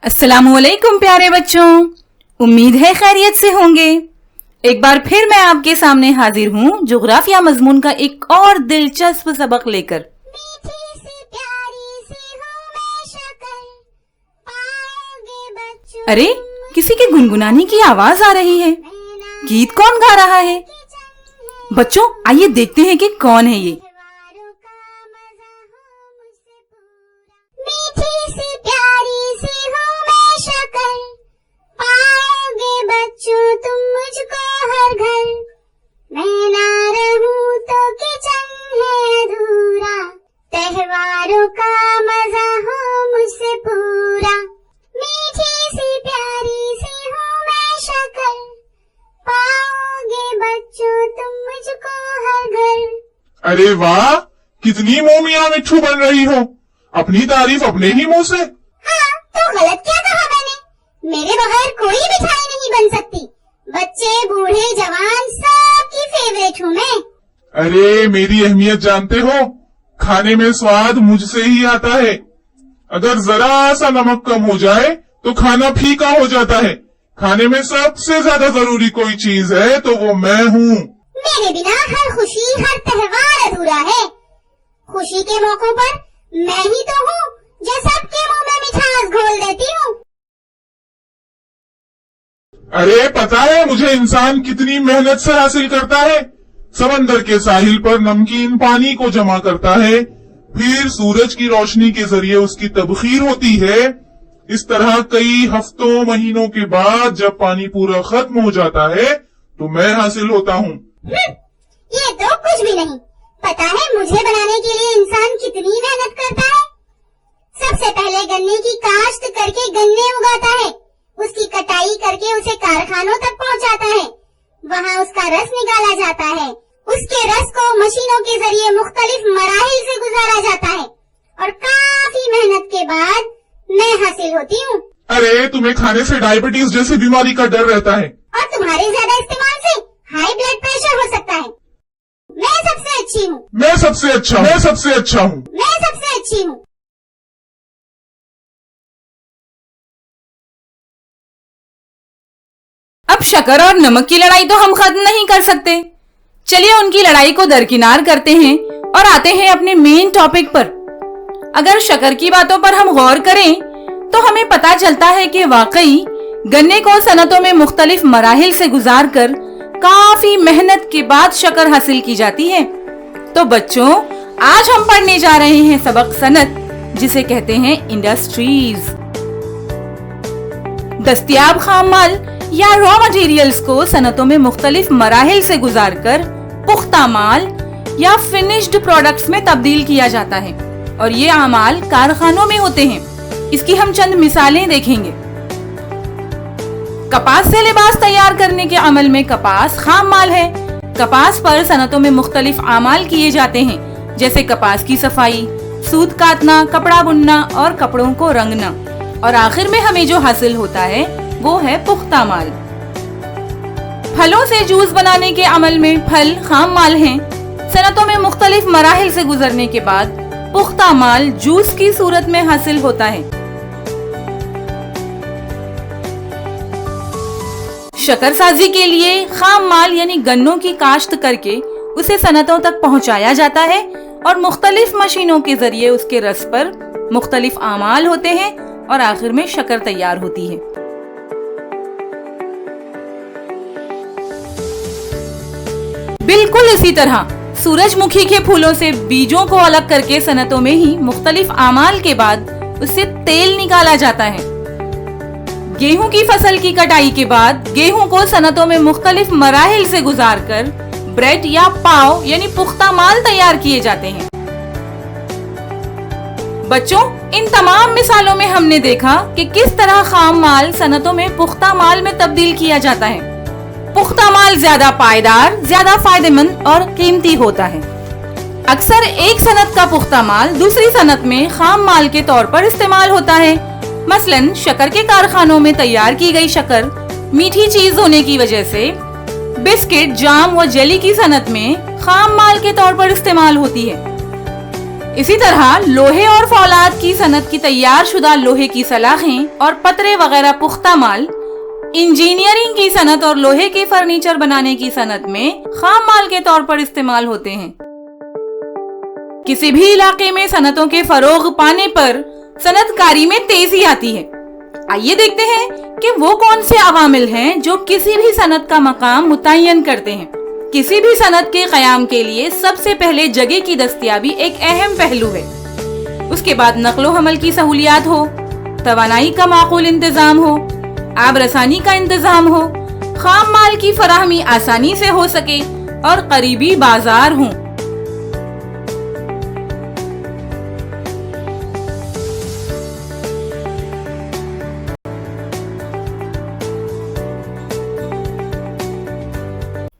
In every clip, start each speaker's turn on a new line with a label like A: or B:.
A: अस्सलाम वालेकुम प्यारे बच्चों, उम्मीद है खैरियत से होंगे। एक बार फिर मैं आपके सामने हाजिर हूँ जोग्राफिया मजमून का एक और दिलचस्प सबक लेकर। अरे, किसी के गुनगुनाने की आवाज आ रही है। गीत कौन गा रहा है? बच्चों, आइए देखते हैं कि कौन है ये।
B: तुम मुझको हर घर, मैं ना रहूं तो किचन है अधूरा, त्योहारों का मजा हो मुझसे पूरा, मीठी सी प्यारी सी हूँ मैं शक्ल, पाओगे बच्चों तुम मुझको हर घर।
C: अरे वाह, कितनी मोमिया मिट्ठू बन रही हो, अपनी तारीफ अपने ही मुंह से।
B: हाँ, तो गलत क्या कहा मैंने? मेरे बगैर कोई मिठाई नहीं बन सकती। बच्चे बूढ़े जवान सबकी फेवरेट हूँ मैं।
C: अरे, मेरी अहमियत जानते हो? खाने में स्वाद मुझसे ही आता है। अगर जरा सा नमक कम हो जाए तो खाना फीका हो जाता है। खाने में सबसे ज्यादा जरूरी कोई चीज है तो वो मैं हूँ।
B: मेरे बिना हर खुशी हर त्योहार अधूरा है। खुशी के मौकों पर मैं ही तो हूँ जो सबके मुंह में मिठास घोल देती हूँ।
C: अरे, पता है मुझे इंसान कितनी मेहनत से हासिल करता है? समंदर के साहिल पर नमकीन पानी को जमा करता है, फिर सूरज की रोशनी के जरिए उसकी तबखीर होती है। इस तरह कई हफ्तों महीनों के बाद जब पानी पूरा खत्म हो जाता है तो मैं हासिल होता हूँ।
B: ये तो कुछ भी नहीं। पता है मुझे बनाने के लिए इंसान कितनी मेहनत करता है? सबसे पहले गन्ने की काश्त करके गन्ने उगाता है, उसकी कटाई करके उसे कारखानों तक पहुंचाता है, वहाँ उसका रस निकाला जाता है, उसके रस को मशीनों के जरिए मुख्तलिफ मराहिल से गुजारा जाता है और काफी मेहनत के बाद मैं हासिल होती हूँ।
C: अरे, तुम्हें खाने से डायबिटीज जैसी बीमारी का डर रहता है
B: और तुम्हारे ज्यादा इस्तेमाल से हाई ब्लड प्रेशर हो सकता है। मैं सबसे अच्छी हूँ,
C: मैं सबसे अच्छा हूँ, मैं सबसे अच्छा हूँ,
B: मैं सबसे अच्छी हूँ।
A: अब शक्कर और नमक की लड़ाई तो हम खत्म नहीं कर सकते। चलिए उनकी लड़ाई को दरकिनार करते हैं और आते हैं अपने मेन टॉपिक पर। अगर शक्कर की बातों पर हम गौर करें तो हमें पता चलता है कि वाकई गन्ने को सनतों में मुख्तलिफ मराहिल से गुजार कर काफी मेहनत के बाद शक्कर हासिल की जाती है। तो बच्चों, आज हम पढ़ने जा रहे हैं सबक सनत, जिसे कहते हैं इंडस्ट्रीज। दस्तयाब खाम माल या रॉ मटेरियल्स को सनतों में मुख्तलिफ मराहिल से गुजार कर पुख्ता माल या फिनिश्ड प्रोडक्ट्स में तब्दील किया जाता है और ये अमाल कारखानों में होते हैं। इसकी हम चंद मिसालें देखेंगे। कपास से लिबास तैयार करने के अमल में कपास खाम माल है। कपास पर सनतों में मुख्तलिफ अमाल किए जाते हैं, जैसे कपास की सफाई, सूत काटना, कपड़ा बुनना और कपड़ों को रंगना, और आखिर में हमें जो हासिल होता है वो है पुख्ता माल। फलों से जूस बनाने के अमल में फल खाम माल हैं। सनतों में मुख्तलिफ मराहिल से गुजरने के बाद पुख्ता माल जूस की सूरत में हासिल होता है। शक्कर साजी के लिए खाम माल यानी गन्नों की काश्त करके उसे सनतों तक पहुंचाया जाता है और मुख्तलिफ मशीनों के जरिए उसके रस पर मुख्तलिफ आमाल होते हैं और आखिर में शक्कर तैयार होती है। बिल्कुल इसी तरह सूरजमुखी के फूलों से बीजों को अलग करके सनतों में ही मुख्तलिफ आमाल के बाद उससे तेल निकाला जाता है। गेहूं की फसल की कटाई के बाद गेहूं को सनतों में मुख्तलिफ मराहिल से गुजार कर ब्रेड या पाव यानी पुख्ता माल तैयार किए जाते हैं। बच्चों, इन तमाम मिसालों में हमने देखा कि किस तरह खाम माल सनतों में पुख्ता माल में तब्दील किया जाता है। पुख्ता माल ज्यादा पायदार, ज्यादा फायदेमंद और कीमती होता है। अक्सर एक सनत का पुख्ता माल दूसरी सनत में खाम माल के तौर पर इस्तेमाल होता है। मसलन शक्कर के कारखानों में तैयार की गई शक्कर मीठी चीज होने की वजह से बिस्किट, जाम व जेली की सनत में खाम माल के तौर पर इस्तेमाल होती है। इसी तरह लोहे और फौलाद की सनत की तैयार शुदा लोहे की सलाखें और पतरे वगैरह पुख्ता माल इंजीनियरिंग की सनत और लोहे के फर्नीचर बनाने की सनत में खाम माल के तौर पर इस्तेमाल होते हैं। किसी भी इलाके में सनतों के फरोग पाने पर सनतकारी में तेजी आती है। आइए देखते हैं कि वो कौन से अवामिल हैं जो किसी भी सनत का मकाम मुतय्यन करते हैं। किसी भी सनत के क़याम के लिए सबसे पहले जगह की दस्तयाबी एक अहम पहलू है। उसके बाद नक्लो हमल की सहूलियात हो, तवानाई का माकूल इंतजाम हो, आब रसानी का इंतजाम हो, खाम माल की फराहमी आसानी से हो सके और करीबी बाजार हों।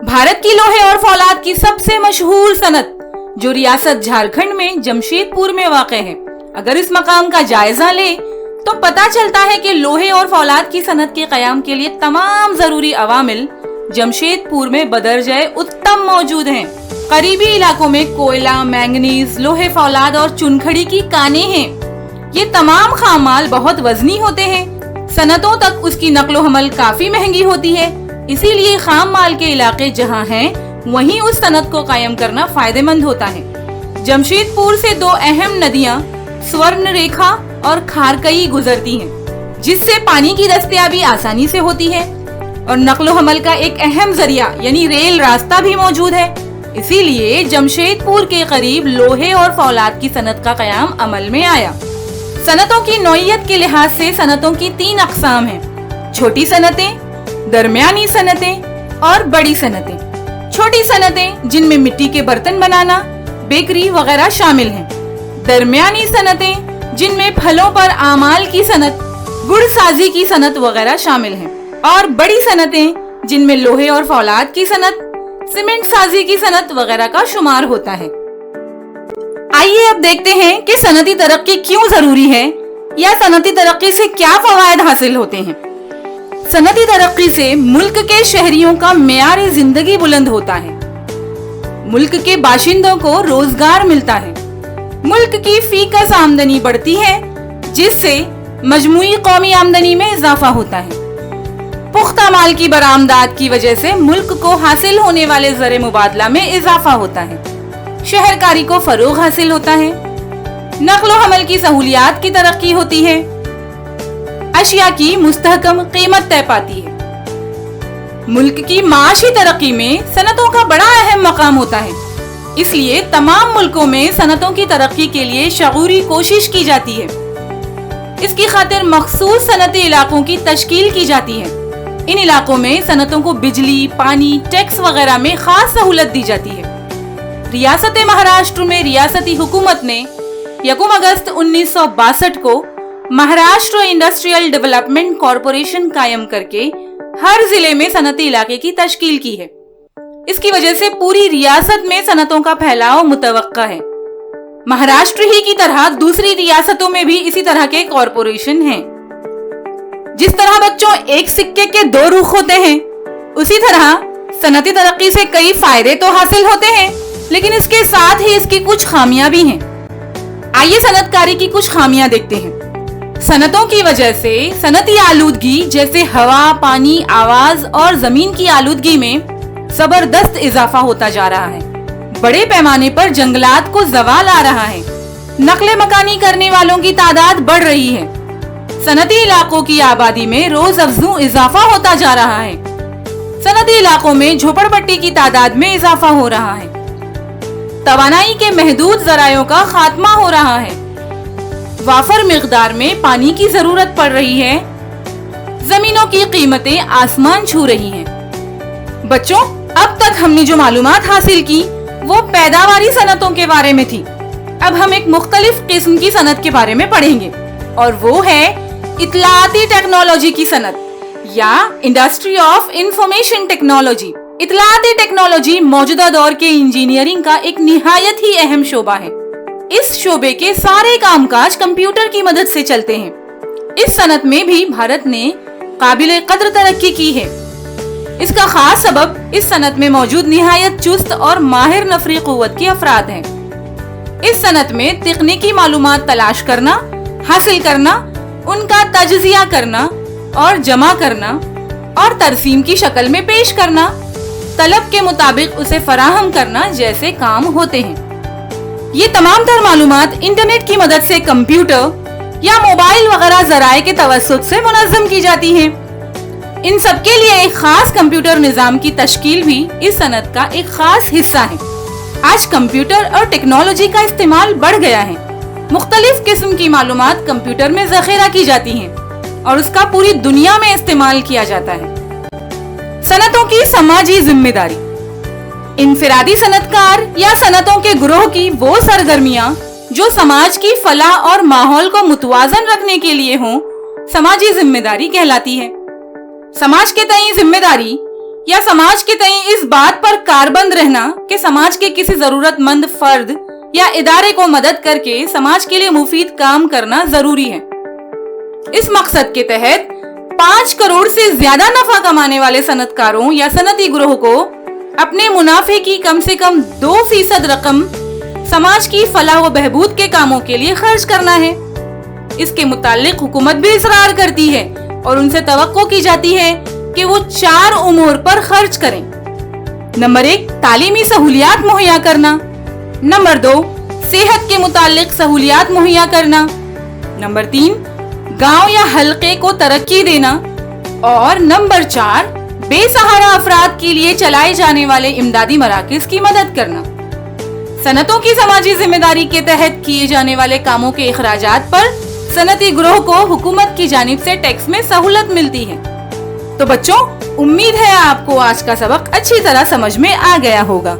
A: भारत की लोहे और फौलाद की सबसे मशहूर सनत जो रियासत झारखंड में जमशेदपुर में वाक़े है, अगर इस मकाम का जायजा ले तो पता चलता है कि लोहे और फौलाद की सनत के क़याम के लिए तमाम जरूरी अवामिल जमशेदपुर में बदरजाए उत्तम मौजूद हैं। करीबी इलाकों में कोयला, मैंगनीज, लोहे फौलाद और चुनखड़ी की कानें हैं। ये तमाम खामाल बहुत वजनी होते हैं। सनतों तक उसकी नकलो हमल काफी महंगी होती है, इसीलिए खाम माल के इलाके जहां हैं वहीं उस सनत को कायम करना फायदेमंद होता है। जमशेदपुर से दो अहम नदियां स्वर्ण रेखा और खारकई गुजरती हैं, जिससे पानी की दस्तयाबी आसानी से होती है और नकलो हमल का एक अहम जरिया यानी रेल रास्ता भी मौजूद है। इसीलिए जमशेदपुर के करीब लोहे और फौलाद की सनत का कयाम अमल में आया। सनतों की नौइयत के लिहाज से सनतों की 3 अक़साम हैं: छोटी सनतें, दरमियानी सनतें और बड़ी सनतें। छोटी सनतें जिनमें मिट्टी के बर्तन बनाना, बेकरी वगैरह शामिल हैं। दरमियानी सनतें जिनमें फलों पर आमाल की सनत, गुड़ साजी की सनत वगैरह शामिल हैं। और बड़ी सनतें जिनमें लोहे और फौलाद की सनत, सीमेंट साजी की सनत वगैरह का शुमार होता है। आइए अब देखते हैं कि सनती तरक्की क्यों जरूरी है या सनती तरक्की से क्या फवायद हासिल होते हैं। सनती तरक्की से मुल्क के शहरियों का मेयार जिंदगी बुलंद होता है, मुल्क के बाशिंदों को रोजगार मिलता है, मुल्क की फीकस आमदनी बढ़ती है, जिससे मजमूई कौमी आमदनी में इजाफा होता है। पुख्ता माल की बरामदात की वजह से मुल्क को हासिल होने वाले ज़र मुबादला में इजाफा होता है, शहरकारी को फरोग हासिल होता है, नक्लो हमल की सहूलियात की तरक्की होती है, अशिया की मुस्तहकम कीमत तय पाती है। मुल्क की माशी तरक्की में सनतों का बड़ा अहम मकाम होता है, इसलिए तमाम मुल्कों में सनतों की तरक्की के लिए शऊरी कोशिश की जाती है। इसकी खातिर मखसूस सनती इलाकों की तश्कील की जाती है। इन इलाकों में सनतों को बिजली, पानी, टैक्स वगैरह में खास सहूलत दी जाती है। रियासत महाराष्ट्र में रियासती हुकूमत ने 1 अगस्त 1962 को महाराष्ट्र इंडस्ट्रियल डेवलपमेंट कॉरपोरेशन कायम करके हर जिले में सनती इलाके की तश्कील की है। इसकी वजह से पूरी रियासत में सनतों का फैलाव मुतवक्का है। महाराष्ट्र ही की तरह दूसरी रियासतों में भी इसी तरह के कॉरपोरेशन हैं। जिस तरह बच्चों एक सिक्के के 2 रुख होते हैं, उसी तरह सनती तरक्की से कई फायदे तो हासिल होते हैं, लेकिन इसके साथ ही इसकी कुछ खामियां भी हैं। आइए सनतकारी की कुछ खामियां देखते हैं। सनतों की वजह से सनती आलूदगी जैसे हवा, पानी, आवाज और जमीन की आलूदगी में जबरदस्त इजाफा होता जा रहा है। बड़े पैमाने पर जंगलात को जवाल आ रहा है। नकले मकानी करने वालों की तादाद बढ़ रही है। सनती इलाकों की आबादी में रोज अफजू इजाफा होता जा रहा है। सनती इलाकों में झोपड़पट्टी की तादाद में इजाफा हो रहा है। तवानाई के महदूद जरायों का खात्मा हो रहा है। वाफर मिकदार में पानी की जरूरत पड़ रही है। जमीनों की कीमतें आसमान छू रही हैं। बच्चों, अब तक हमने जो मालूमात हासिल की वो पैदावारी सनतों के बारे में थी। अब हम एक मुख्तलिफ किस्म की सनत के बारे में पढ़ेंगे और वो है इत्तलाती टेक्नोलॉजी की सनत या इंडस्ट्री ऑफ इंफॉर्मेशन टेक्नोलॉजी। इत्तलाती टेक्नोलॉजी मौजूदा दौर के इंजीनियरिंग का एक निहायत ही अहम शोबा है। इस शोबे के सारे कामकाज कंप्यूटर की मदद से चलते हैं। इस सनत में भी भारत ने काबिल कदर तरक्की की है। इसका खास सबब इस सनत में मौजूद निहायत चुस्त और माहिर नफरी कुव्वत के अफराद हैं। इस सनत में तकनीकी मालूमात तलाश करना, हासिल करना, उनका तजजिया करना और जमा करना और तरसीम की शक्ल में पेश करना, तलब के मुताबिक उसे फराहम करना जैसे काम होते हैं। ये तमाम तर मालूमात इंटरनेट की मदद से कंप्यूटर या मोबाइल वगैरह जराए के तवस्सुत से मुनज़्ज़म की जाती है। इन सब के लिए एक खास कंप्यूटर निज़ाम की तश्कील भी इस सनत का एक खास हिस्सा है। आज कंप्यूटर और टेक्नोलॉजी का इस्तेमाल बढ़ गया है। मुख्तलिफ किस्म की मालूमात कंप्यूटर में ज़ख़ीरा की जाती हैं और उसका पूरी दुनिया में इस्तेमाल किया जाता है। सनतों की समाजी जिम्मेदारी। इनफिरादी सनतकार या सनतों के ग्रोह की वो सरगर्मियां जो समाज की फलाह और माहौल को मुतवाजन रखने के लिए हों, समाजी जिम्मेदारी कहलाती है। समाज के तई जिम्मेदारी या समाज के तई इस बात पर कारबंद रहना कि समाज के किसी जरूरतमंद फर्द या इदारे को मदद करके समाज के लिए मुफीद काम करना जरूरी है। इस मकसद के तहत 5 करोड़ से ज्यादा नफा कमाने वाले सनतकारों या सनती ग्रोह को अपने मुनाफे की कम से कम 2% रकम समाज की फलाह व बहबूद के कामों के लिए खर्च करना है। इसके मुतालिक हुकूमत भी इसरार करती है और उनसे तवक्को की जाती है कि वो 4 उमूर पर खर्च करें। नंबर 1, तालीमी सहूलियात मुहैया करना। नंबर 2, सेहत के मुतालिक सहूलियात मुहैया करना। नंबर 3, गांव या हल्के को तरक्की देना। और नंबर 4, बेसहारा अफराद के लिए चलाए जाने वाले इमदादी मराकिज की मदद करना। सनतों की समाजी जिम्मेदारी के तहत किए जाने वाले कामों के अखराजात पर सनती ग्रोह को हुकूमत की जानिब से टैक्स में सहूलत मिलती है। तो बच्चों, उम्मीद है आपको आज का सबक अच्छी तरह समझ में आ गया होगा।